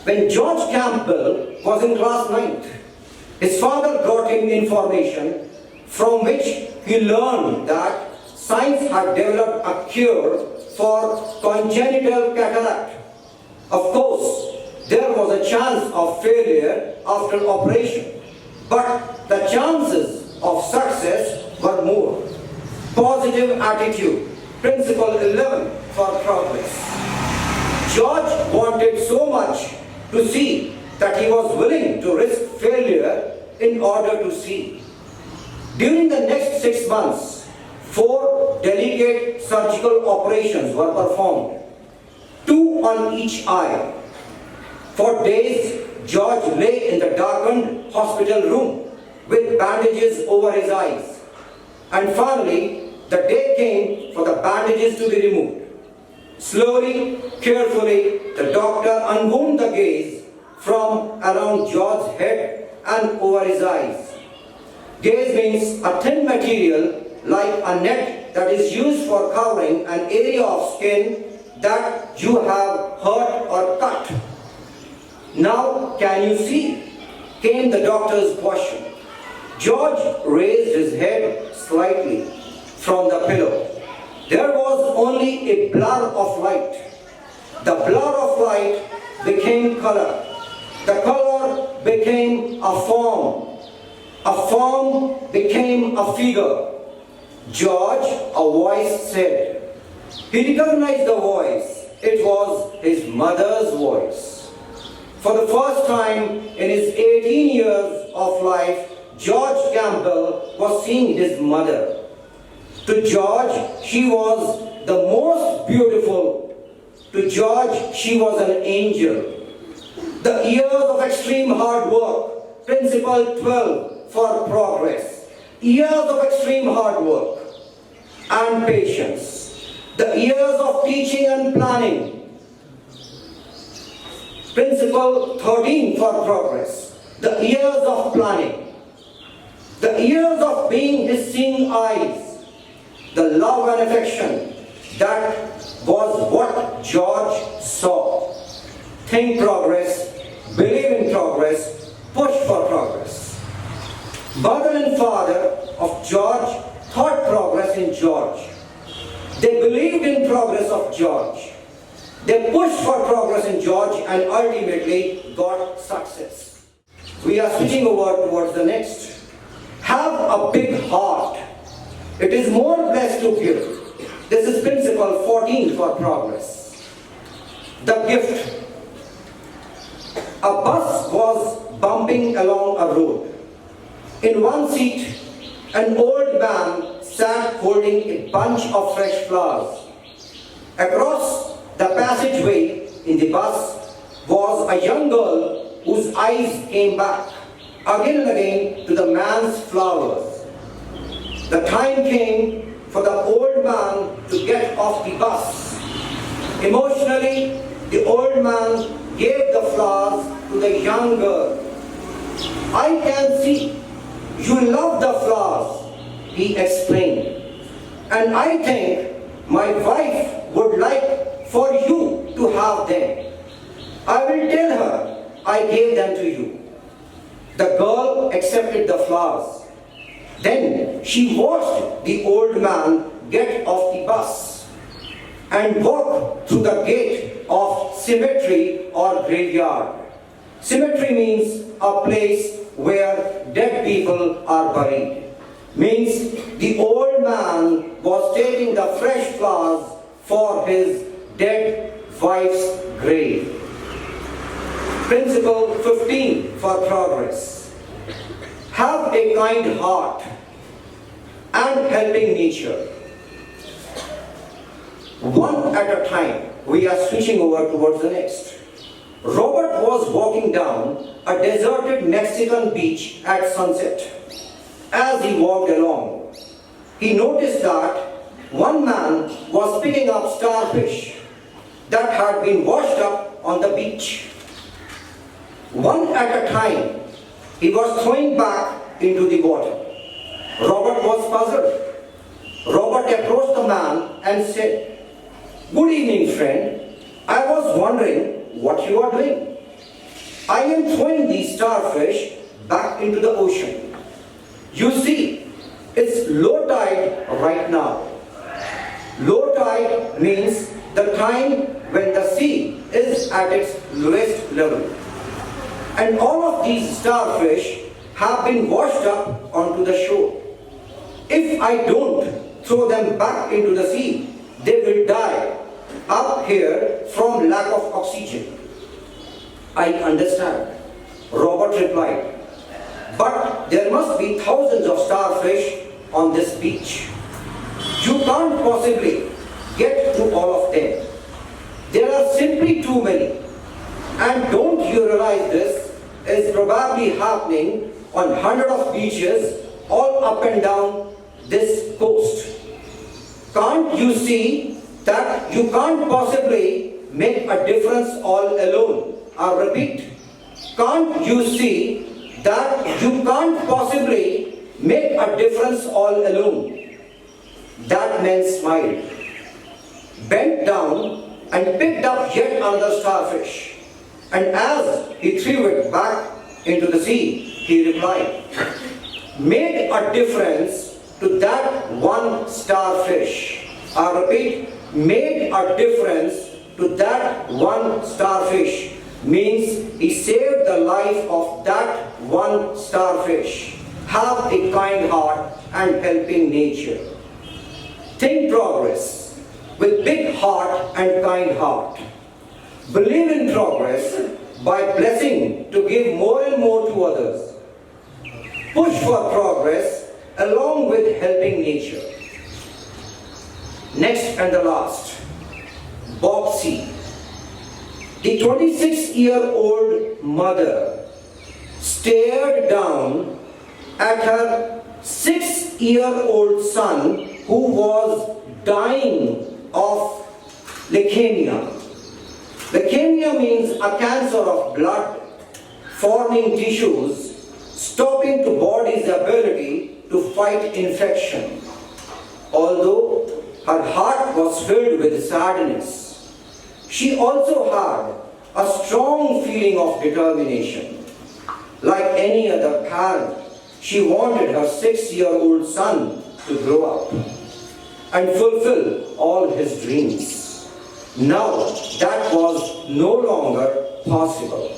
When George Campbell was in class 9th, his father brought him information from which he learned that science had developed a cure for congenital cataract. Of course, there was a chance of failure after operation, but the chances of success were more. Positive attitude, principle 11 for progress. George wanted so much to see that he was willing to risk failure in order to see. During the next 6 months, 4 delicate surgical operations were performed, 2 on each eye. For days, George lay in the darkened hospital room with bandages over his eyes. And finally, the day came for the bandages to be removed. Slowly, carefully, the doctor unwound the gaze from around George's head and over his eyes. Gaze means a thin material like a net that is used for covering an area of skin that you have hurt or cut. Now, can you see? Came the doctor's question. George raised his head slightly from the pillow. There was only a blur of light. The blur of light became color. The color became a form. A form became a figure. George, a voice said. He recognized the voice. It was his mother's voice. For the first time in his 18 years of life, George Campbell was seeing his mother. To George, she was the most beautiful. To George, she was an angel. The years of extreme hard work, principle 12 for progress. Years of extreme hard work and patience. The years of teaching and planning. Principle 13 for progress. The years of planning. The years of being his seeing eyes. The love and affection, that was what George saw. Think progress, believe in progress, push for progress. Mother and father of George thought progress in George. They believed in progress of George. They pushed for progress in George and ultimately got success. We are switching over towards the next. Have a big heart. It is more blessed to give. This is principle 14 for progress. The gift. A bus was bumping along a road. In one seat, an old man sat holding a bunch of fresh flowers. Across the passageway in the bus was a young girl whose eyes came back again and again to the man's flowers. The time came for the old man to get off the bus. Emotionally, the old man gave the flowers to the young girl. I can see you love the flowers, he explained. And I think my wife would like for you to have them. I will tell her I gave them to you. The girl accepted the flowers. Then she watched the old man get off the bus and walk through the gate of cemetery or graveyard. Cemetery means a place where dead people are buried. Means the old man was taking the fresh flowers for his dead wife's grave. Principle 15 for progress. Have a kind heart and helping nature. One at a time. We are switching over towards the next. Robert was walking down a deserted Mexican beach at sunset. As he walked along, he noticed that one man was picking up starfish that had been washed up on the beach. One at a time, he was throwing back into the water. Robert was puzzled. Robert approached the man and said, "Good evening, friend. I was wondering what you are doing." I am throwing these starfish back into the ocean. You see, it's low tide right now. Low tide means the time when the sea is at its lowest level. And all of these starfish have been washed up onto the shore. If I don't throw them back into the sea, they will die up here from lack of oxygen. I understand, Robert replied. But there must be thousands of starfish on this beach. You can't possibly get to all of them. There are simply too many. And don't you realize this is probably happening on hundreds of beaches all up and down this coast? Can't you see that you can't possibly make a difference all alone? I repeat, can't you see that you can't possibly make a difference all alone? That man smiled, bent down and picked up yet another starfish. And as he threw it back into the sea, he replied, made a difference to that one starfish. I repeat, made a difference to that one starfish. Means he saved the life of that one starfish. Have a kind heart and helping nature. Think progress with big heart and kind heart. Believe in progress by blessing to give more and more to others. Push for progress along with helping nature. Next and the last, Bobsy. The 26-year-old mother stared down at her 6-year-old son who was dying of leukemia. Leukemia means a cancer of blood forming tissues, stopping the body's ability to fight infection. Although her heart was filled with sadness, she also had a strong feeling of determination. Like any other parent, she wanted her 6-year-old son to grow up and fulfill all his dreams. Now that was no longer possible.